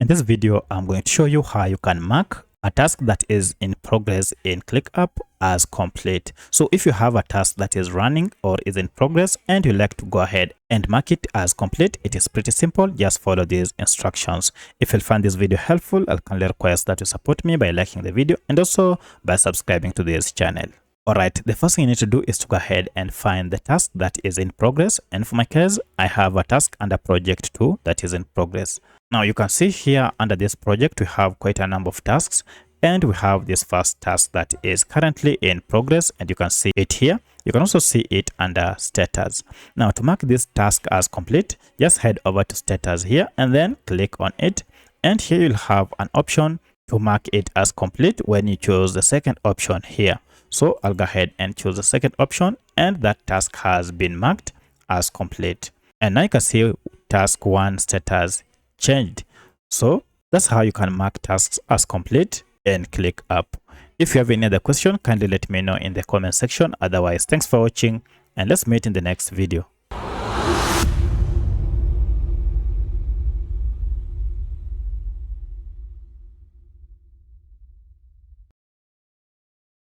this video, I'm going to show you how you can mark a task that is in progress in ClickUp as complete. So if you have a task that is running or is in progress and you like to go ahead and mark it as complete, it is pretty simple. Just follow these instructions. If you find this video helpful, I'll kindly request that you support me by liking the video and also by subscribing to this channel. Alright, the first thing you need to do is to go ahead and find the task that is in progress. And for my case, I have a task under project 2 that is in progress. Now you can see here under this project, we have quite a number of tasks. And we have this first task that is currently in progress, and you can see it here. You can also see it under status. Now to mark this task as complete, just head over to status here and then click on it. And here you'll have an option to mark it as complete when you choose the second option here. So I'll go ahead and choose the second option, and that task has been marked as complete. And now you can see task 1 status changed. So that's how you can mark tasks as complete in ClickUp. If you have any other question, kindly let me know in the comment section. Otherwise, thanks for watching and let's meet in the next video.